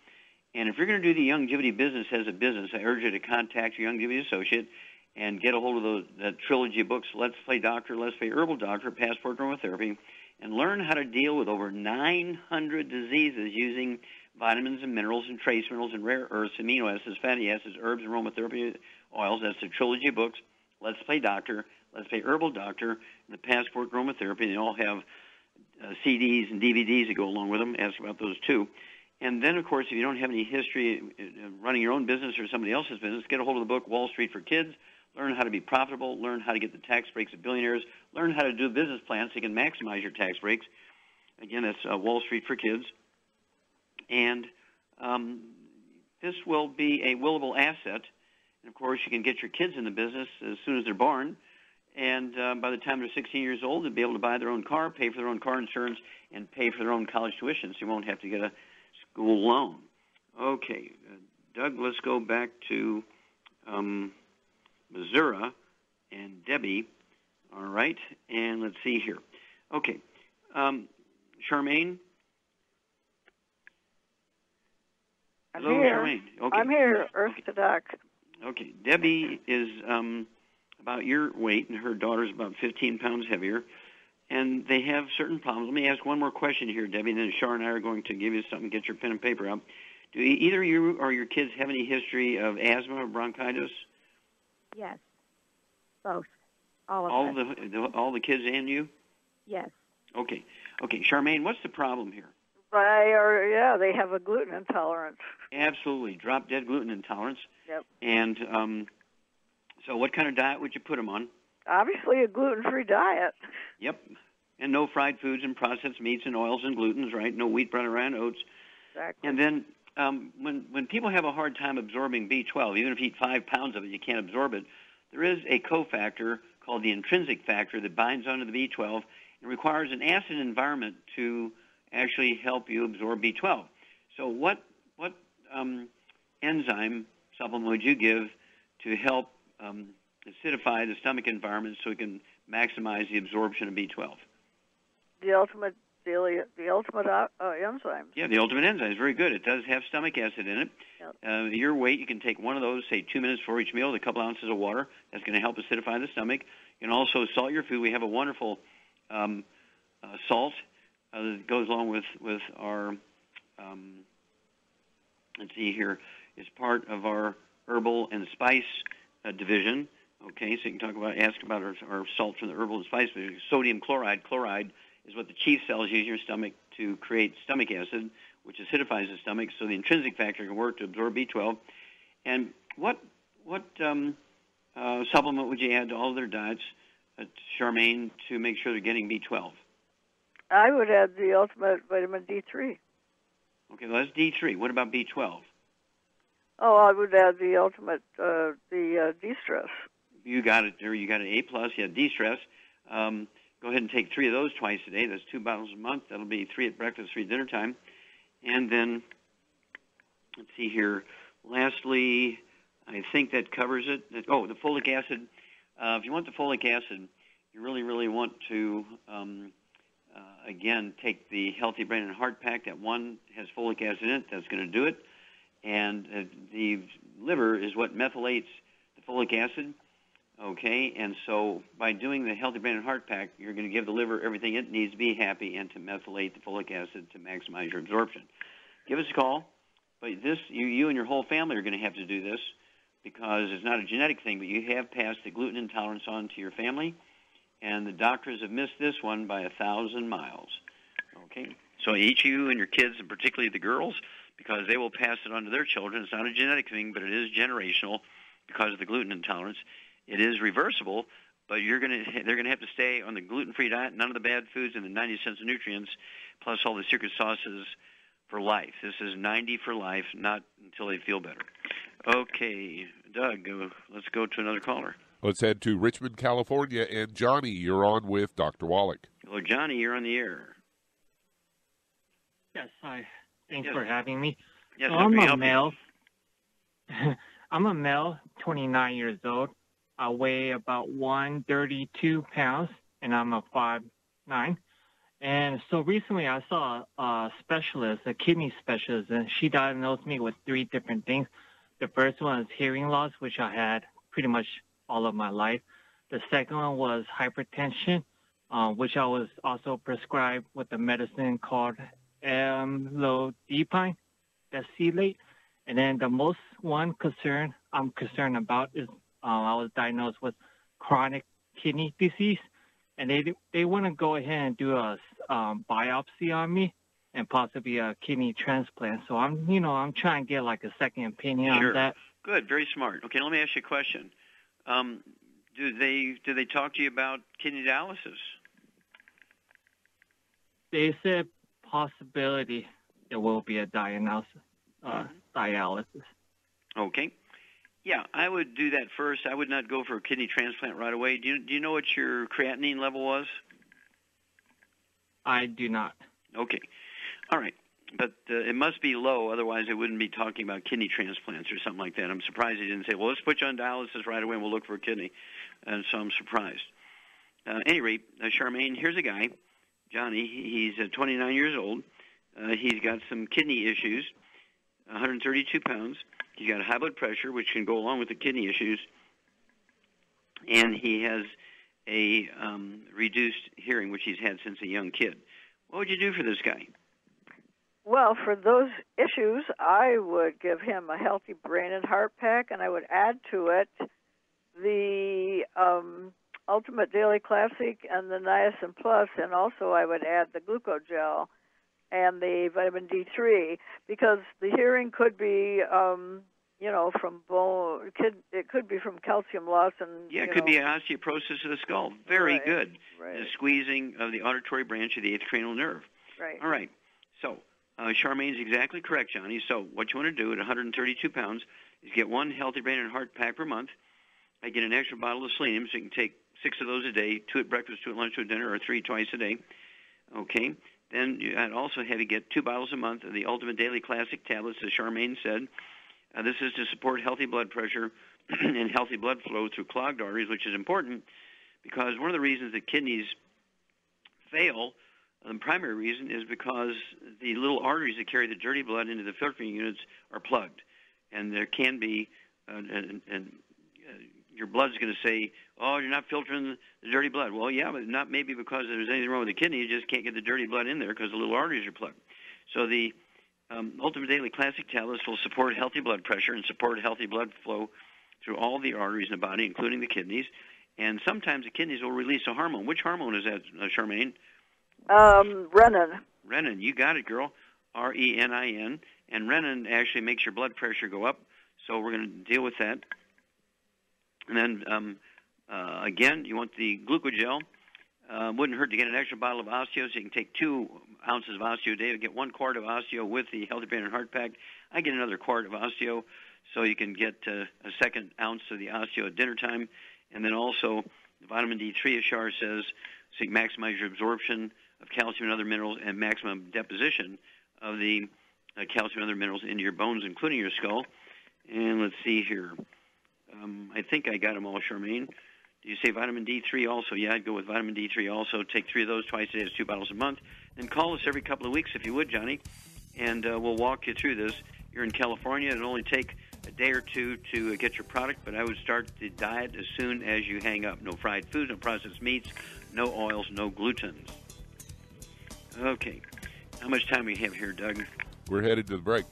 And if you're going to do the Youngevity business as a business, I urge you to contact your Youngevity associate and get a hold of the trilogy books, Let's Play Doctor, Let's Play Herbal Doctor, Passport Aromatherapy, and learn how to deal with over 900 diseases using vitamins and minerals and trace minerals and rare earths, amino acids, fatty acids, herbs, and aromatherapy oils. That's the trilogy books, Let's Play Doctor, Let's Play Herbal Doctor, and the Passport Aromatherapy. They all have CDs and DVDs that go along with them. Ask about those, too. And then, of course, if you don't have any history running your own business or somebody else's business, get a hold of the book Wall Street for Kids, learn how to be profitable, learn how to get the tax breaks of billionaires, learn how to do a business plan so you can maximize your tax breaks. Again, that's Wall Street for Kids. And this will be a willable asset. And, of course, you can get your kids in the business as soon as they're born. And by the time they're 16 years old, they'll be able to buy their own car, pay for their own car insurance, and pay for their own college tuition, so you won't have to get a school loan. Okay, Doug, let's go back to Missouri and Debbie. All right, and let's see here. Okay, Charmaine? Hello, Charmaine. Okay. I'm here, Earth to Doc. Okay, Debbie is about your weight, and her daughter's about 15 pounds heavier, and they have certain problems. Let me ask one more question here, Debbie, and then Char and I are going to give you something. Get your pen and paper out. Do either you or your kids have any history of asthma or bronchitis? Yes, both. All of us. All the kids and you? Yes. Okay, Charmaine, what's the problem here? They have a gluten intolerance. Absolutely, drop-dead gluten intolerance. Yep. And so what kind of diet would you put them on? Obviously a gluten-free diet. Yep, and no fried foods and processed meats and oils and glutens, right? No wheat, brown, rye, and oats. Exactly. And then when people have a hard time absorbing B12, even if you eat 5 pounds of it, you can't absorb it, there is a cofactor called the intrinsic factor that binds onto the B12 and requires an acid environment to actually help you absorb B12. So what enzyme supplement would you give to help acidify the stomach environment so we can maximize the absorption of B12? The ultimate enzyme. Yeah, the ultimate enzyme is very good. It does have stomach acid in it. Yep. Your weight, you can take one of those, say 2 minutes before each meal with a couple ounces of water. That's going to help acidify the stomach. You can also salt your food. We have a wonderful salt that goes along with our, let's see here, it's part of our herbal and spice division. Okay, so you can ask about our salt from the herbal and spice division. Sodium chloride. Chloride is what the chief cells use in your stomach to create stomach acid, which acidifies the stomach, so the intrinsic factor can work to absorb B12. And what supplement would you add to all of their diets, Charmaine, to make sure they're getting B12? I would add the ultimate vitamin D3. Okay, well, that's D3. What about B12? Oh, I would add the ultimate, the D-stress. You got it there. You got an A+. Yeah, D-stress. Go ahead and take 3 of those twice a day. That's 2 bottles a month. That'll be 3 at breakfast, 3 at dinner time. And then, let's see here. Lastly, I think that covers it. Oh, the folic acid. If you want the folic acid, you really, really want to, again, take the Healthy Brain and Heart Pack. That one has folic acid in it. That's going to do it. And the liver is what methylates the folic acid. Okay, and so by doing the Healthy Brain and Heart Pack, you're going to give the liver everything it needs to be happy and to methylate the folic acid to maximize your absorption. Give us a call. But this, you and your whole family are going to have to do this because it's not a genetic thing, but you have passed the gluten intolerance on to your family, and the doctors have missed this one by 1,000 miles. Okay, so each of you and your kids, and particularly the girls, because they will pass it on to their children. It's not a genetic thing, but it is generational because of the gluten intolerance. It is reversible, but they're going to have to stay on the gluten-free diet, none of the bad foods, and the 90 cents of nutrients, plus all the secret sauces for life. This is 90 for life, not until they feel better. Okay, Doug, let's go to another caller. Let's head to Richmond, California, and Johnny, you're on with Dr. Wallach. Hello, Johnny, you're on the air. Yes, hi. Thanks for having me. Yes, so I'm a male. I'm a male, 29 years old. I weigh about 132 pounds, and I'm a 5'9". And so recently I saw a specialist, a kidney specialist, and she diagnosed me with 3 different things. The first one is hearing loss, which I had pretty much all of my life. The second one was hypertension, which I was also prescribed with a medicine called amlodipine, that's C-late. And then the most one concern I'm concerned about is I was diagnosed with chronic kidney disease, and they want to go ahead and do a biopsy on me and possibly a kidney transplant. So I'm trying to get like a second opinion on that. Good, very smart. Okay, let me ask you a question. Do they talk to you about kidney dialysis? They said possibility there will be a dialysis. Okay. Yeah, I would do that first. I would not go for a kidney transplant right away. Do you know what your creatinine level was? I do not. Okay. All right. But it must be low, otherwise they wouldn't be talking about kidney transplants or something like that. I'm surprised they didn't say, well, let's put you on dialysis right away and we'll look for a kidney. And so I'm surprised. At any rate, Charmaine, here's a guy, Johnny. He's 29 years old. He's got some kidney issues, 132 pounds. He's got high blood pressure, which can go along with the kidney issues. And he has a reduced hearing, which he's had since a young kid. What would you do for this guy? Well, for those issues, I would give him a healthy brain and heart pack, and I would add to it the Ultimate Daily Classic and the Niacin Plus, and also I would add the Glucogel and the vitamin D3, because the hearing could be, from bone. It could be from calcium loss, and it could be osteoporosis of the skull. Very good. Right. The squeezing of the auditory branch of the eighth cranial nerve. Right. All right. So Charmaine's exactly correct, Johnny. So what you want to do at 132 pounds is get one healthy brain and heart pack per month. I get an extra bottle of selenium, so you can take 6 of those a day, 2 at breakfast, 2 at lunch, 2 at dinner, or 3 twice a day. Okay. Then I'd also have you get 2 bottles a month of the Ultimate Daily Classic tablets, as Charmaine said. This is to support healthy blood pressure and healthy blood flow through clogged arteries, which is important because one of the reasons that kidneys fail, the primary reason, is because the little arteries that carry the dirty blood into the filtering units are plugged. And there can be, your blood's going to say, oh, you're not filtering the dirty blood. Well, yeah, but not maybe because there's anything wrong with the kidney. You just can't get the dirty blood in there because the little arteries are plugged. So the Ultimate Daily Classic tablets will support healthy blood pressure and support healthy blood flow through all the arteries in the body, including the kidneys. And sometimes the kidneys will release a hormone. Which hormone is that, Charmaine? Renin. Renin. You got it, girl. R-E-N-I-N. And renin actually makes your blood pressure go up. So we're going to deal with that. And then, again, you want the glucogel. Wouldn't hurt to get an extra bottle of osteo, so you can take 2 ounces of osteo a day. Get 1 quart of osteo with the Healthy Brain and Heart Pack. I get another quart of osteo, so you can get a second ounce of the osteo at dinner time. And then also the vitamin D3, as Shar says, so you can maximize your absorption of calcium and other minerals and maximum deposition of the calcium and other minerals into your bones, including your skull. And let's see here. I think I got them all, Charmaine. Do you say vitamin D3 also? Yeah, I'd go with vitamin D3 also. Take 3 of those twice a day. That's 2 bottles a month. And call us every couple of weeks if you would, Johnny, and we'll walk you through this. You're in California. It'll only take a day or 2 to get your product, but I would start the diet as soon as you hang up. No fried foods, no processed meats, no oils, no glutens. Okay. How much time do we have here, Doug? We're headed to the break.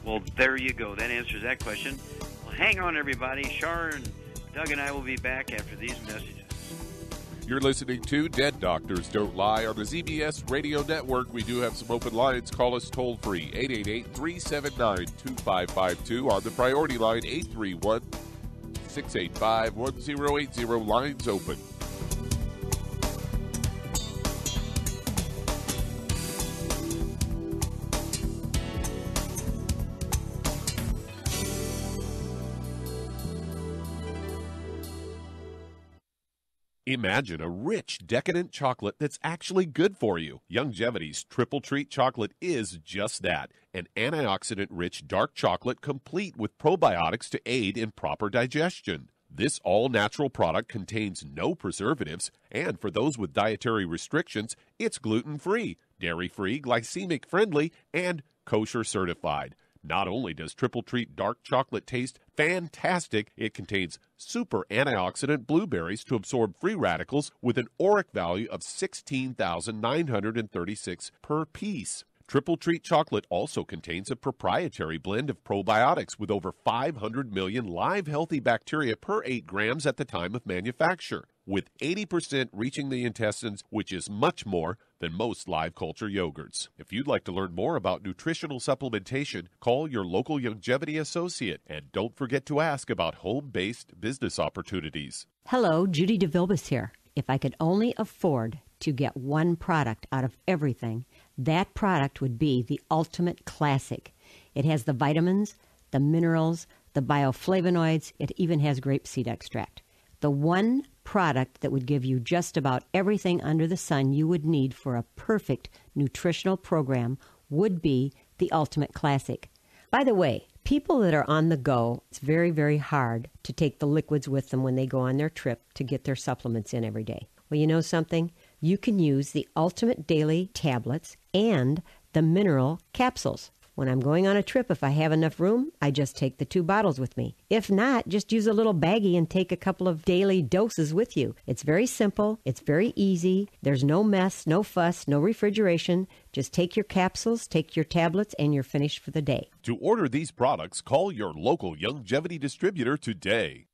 Well, there you go. That answers that question. Well, hang on, everybody. Shar and Doug and I will be back after these messages. You're listening to Dead Doctors Don't Lie on the ZBS Radio Network. We do have some open lines. Call us toll-free, 888-379-2552. On the priority line, 831-685-1080. Lines open. Imagine a rich, decadent chocolate that's actually good for you. Youngevity's Triple Treat chocolate is just that, an antioxidant-rich dark chocolate complete with probiotics to aid in proper digestion. This all-natural product contains no preservatives, and for those with dietary restrictions, it's gluten-free, dairy-free, glycemic-friendly, and kosher certified. Not only does Triple Treat dark chocolate taste fantastic, it contains super antioxidant blueberries to absorb free radicals with an ORAC value of 16,936 per piece. Triple Treat chocolate also contains a proprietary blend of probiotics with over 500 million live healthy bacteria per 8 grams at the time of manufacture. with 80% reaching the intestines, which is much more than most live culture yogurts. If you'd like to learn more about nutritional supplementation, call your local longevity associate, and don't forget to ask about home-based business opportunities. Hello, Judy DeVilbus here. If I could only afford to get one product out of everything, that product would be the Ultimate Classic. It has the vitamins, the minerals, the bioflavonoids. It even has grapeseed extract. The one product that would give you just about everything under the sun you would need for a perfect nutritional program would be the Ultimate Classic. By the way, people that are on the go, it's very, very hard to take the liquids with them when they go on their trip to get their supplements in every day. Well, you know something? You can use the Ultimate Daily tablets and the mineral capsules. When I'm going on a trip, if I have enough room, I just take the 2 bottles with me. If not, just use a little baggie and take a couple of daily doses with you. It's very simple. It's very easy. There's no mess, no fuss, no refrigeration. Just take your capsules, take your tablets, and you're finished for the day. To order these products, call your local longevity distributor today.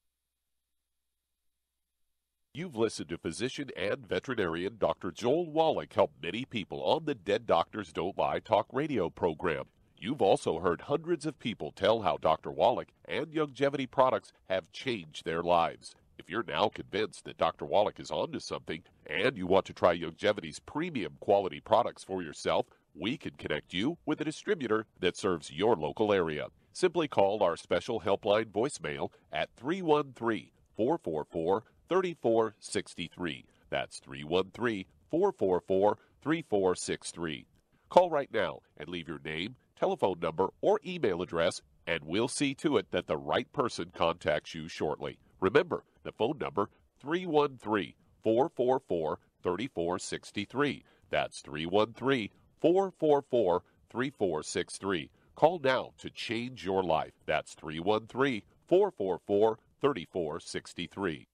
You've listened to physician and veterinarian Dr. Joel Wallach help many people on the Dead Doctors Don't Lie talk radio program. You've also heard hundreds of people tell how Dr. Wallach and longevity products have changed their lives. If you're now convinced that Dr. Wallach is onto something and you want to try longevity's premium quality products for yourself, we can connect you with a distributor that serves your local area. Simply call our special helpline voicemail at 313-444-3463. That's 313-444-3463. Call right now and leave your name, telephone number, or email address, and we'll see to it that the right person contacts you shortly. Remember, the phone number, 313-444-3463. That's 313-444-3463. Call now to change your life. That's 313-444-3463.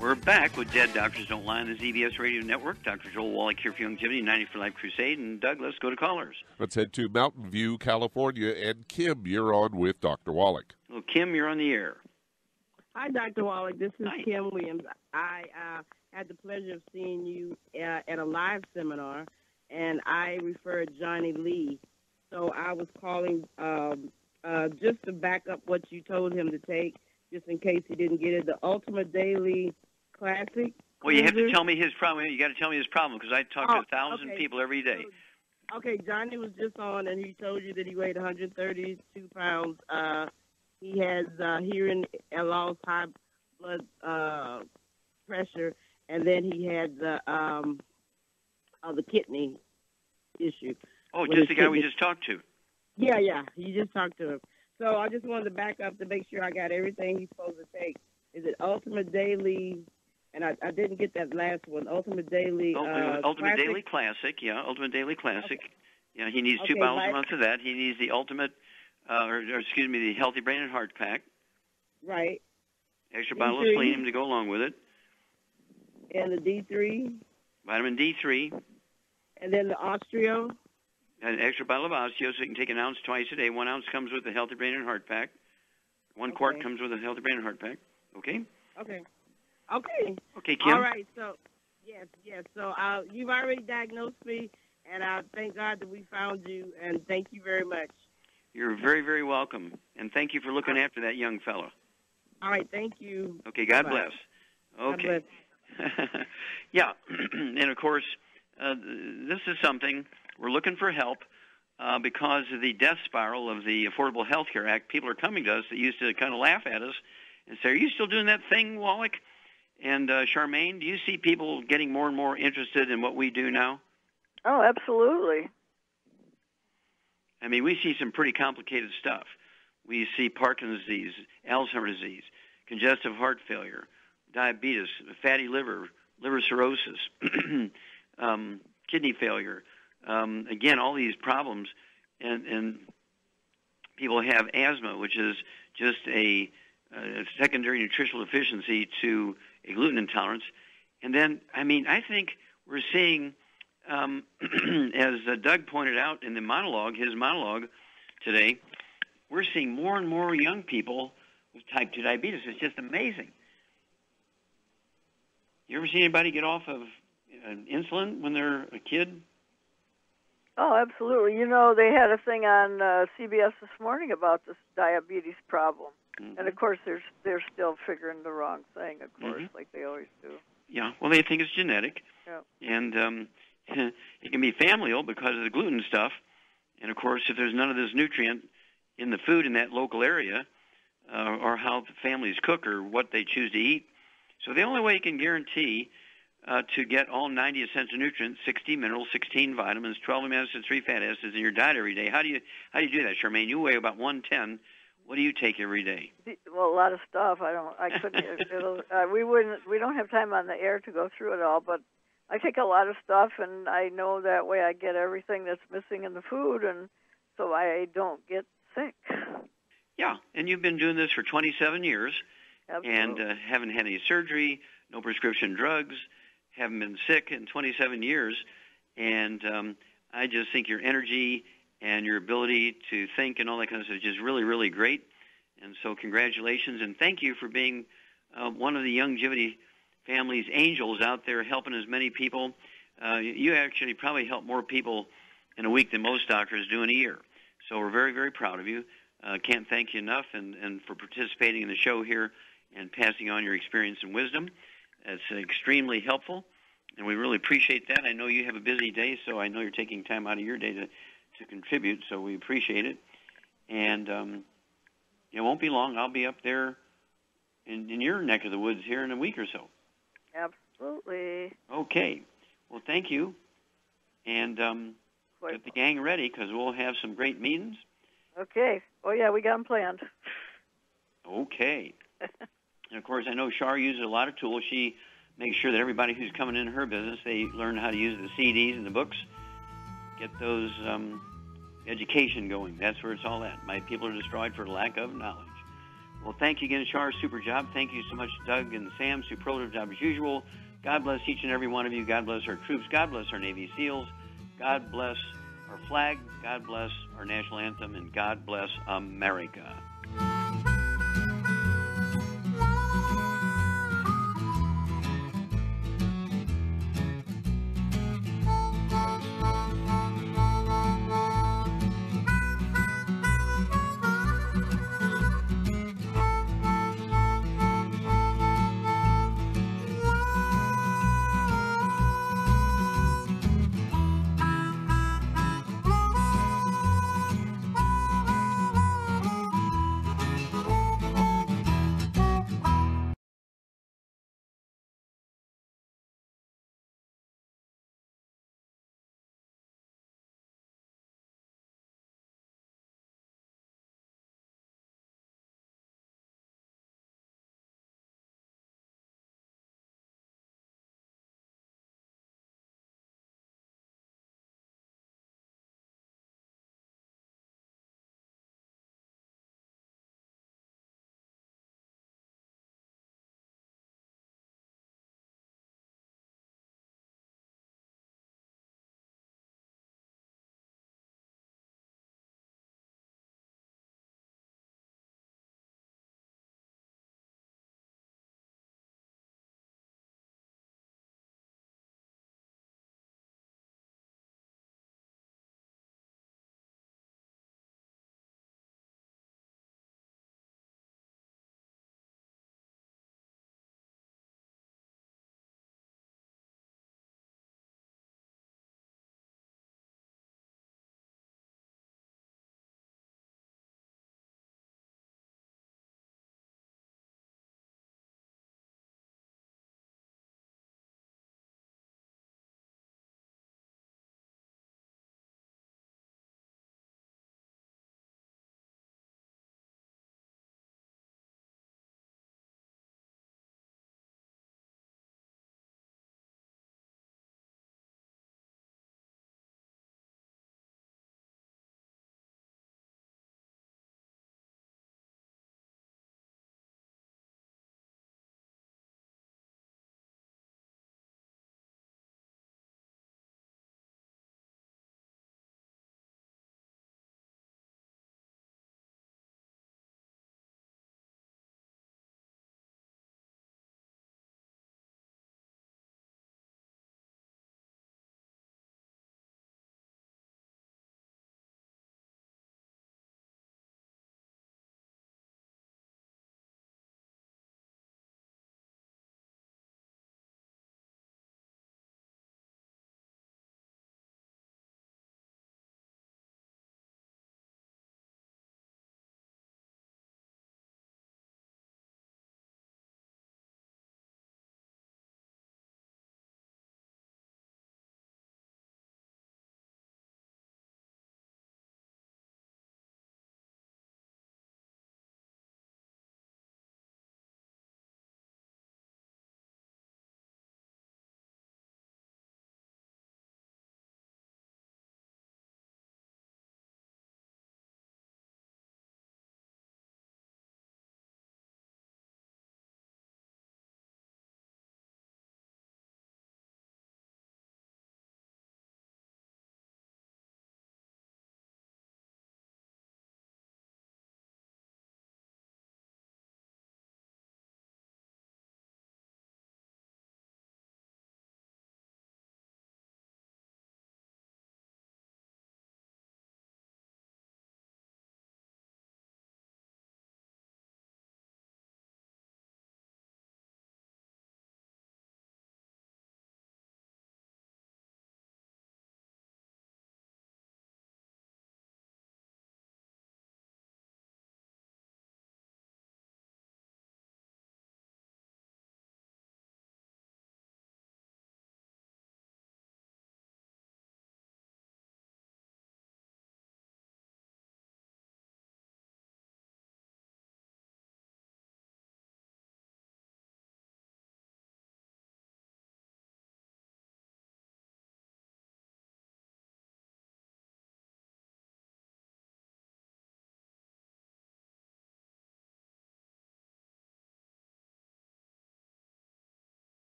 We're back with Dead Doctors Don't Lie on the ZBS Radio Network. Dr. Joel Wallach here for Longevity, 90 for Life Crusade. And Doug, let's go to callers. Let's head to Mountain View, California. And Kim, you're on with Dr. Wallach. Well, Kim, you're on the air. Hi, Dr. Wallach. This is Kim Williams. I had the pleasure of seeing you at a live seminar, and I referred Johnny Lee. So I was calling just to back up what you told him to take, just in case he didn't get it. The Ultimate Daily Classic. Well, you have to tell me his problem. You got to tell me his problem because I talk to 1,000 people every day. Okay, Johnny was just on, and he told you that he weighed 132 pounds. He has hearing loss, high blood pressure, and then he had the kidney issue. Oh, just the guy we just talked to. Yeah, you just talked to him. So I just wanted to back up to make sure I got everything he's supposed to take. Is it Ultimate Daily? And I didn't get that last one. Ultimate Daily. Ultimate Daily Classic. Yeah, Ultimate Daily Classic. Okay. Yeah, he needs 2 bottles a month of that. He needs the Ultimate, the Healthy Brain and Heart Pack. Right. Extra bottle of selenium to go along with it. And the D3. Vitamin D3. And then the Osteo. An extra bottle of Osteo, so you can take an ounce twice a day. 1 ounce comes with the Healthy Brain and Heart Pack. 1 quart comes with a Healthy Brain and Heart Pack. Okay? Okay, Kim. All right, so, yes. So you've already diagnosed me, and I thank God that we found you, and thank you very much. You're very, very welcome, and thank you for looking after that young fellow. All right, thank you. Okay, God bless. Okay. God bless. Yeah, and of course, this is something we're looking for help because of the death spiral of the Affordable Health Care Act. People are coming to us that used to kind of laugh at us and say, "Are you still doing that thing, Wallach?" And Charmaine, do you see people getting more and more interested in what we do now? Oh, absolutely. I mean, we see some pretty complicated stuff. We see Parkinson's disease, Alzheimer's disease, congestive heart failure, diabetes, fatty liver, liver cirrhosis, kidney failure. Again, all these problems, and people have asthma, which is just a secondary nutritional deficiency to a gluten intolerance. And then, I mean, I think we're seeing, as Doug pointed out in the monologue, his monologue, today, we're seeing more and more young people with type 2 diabetes. It's just amazing. You ever see anybody get off of insulin when they're a kid? Oh, absolutely. You know, they had a thing on CBS this morning about this diabetes problem. Mm-hmm. And, of course, they're still figuring the wrong thing, of course, like they always do. Yeah, well, they think it's genetic. Yeah. And it can be familial because of the gluten stuff. And, of course, if there's none of this nutrient in the food in that local area or how the families cook or what they choose to eat. So the only way you can guarantee to get all 90 essential nutrients, 60 minerals, 16 vitamins, 12 amino acids, 3 fatty acids in your diet every day. How do you do that, Charmaine? You weigh about 110. What do you take every day? Well, a lot of stuff. I couldn't. We don't have time on the air to go through it all, but I take a lot of stuff, and I know that way I get everything that's missing in the food, and so I don't get sick. Yeah, and you've been doing this for 27 years. Absolutely. And haven't had any surgery, no prescription drugs, haven't been sick in 27 years. And I just think your energy and your ability to think and all that kind of stuff is just really, really great. And so congratulations, and thank you for being one of the Youngevity family's angels out there helping as many people. You actually probably help more people in a week than most doctors do in a year. So we're very, very proud of you. Can't thank you enough and for participating in the show here and passing on your experience and wisdom. It's extremely helpful, and we really appreciate that. I know you have a busy day, so I know you're taking time out of your day to contribute, so we appreciate it. And it won't be long. I'll be up there in your neck of the woods here in a week or so. Absolutely. Okay. Well, thank you. And get the gang ready because we'll have some great meetings. Okay. Oh, yeah, we got them planned. Okay. And, of course, I know Char uses a lot of tools. She makes sure that everybody who's coming in her business, they learn how to use the CDs and the books, get those education going. That's where it's all at. My people are destroyed for lack of knowledge. Well, thank you again, Char. Super job. Thank you so much, Doug and Sam. Superlative job as usual. God bless each and every one of you. God bless our troops. God bless our Navy SEALs. God bless our flag. God bless our national anthem. And God bless America.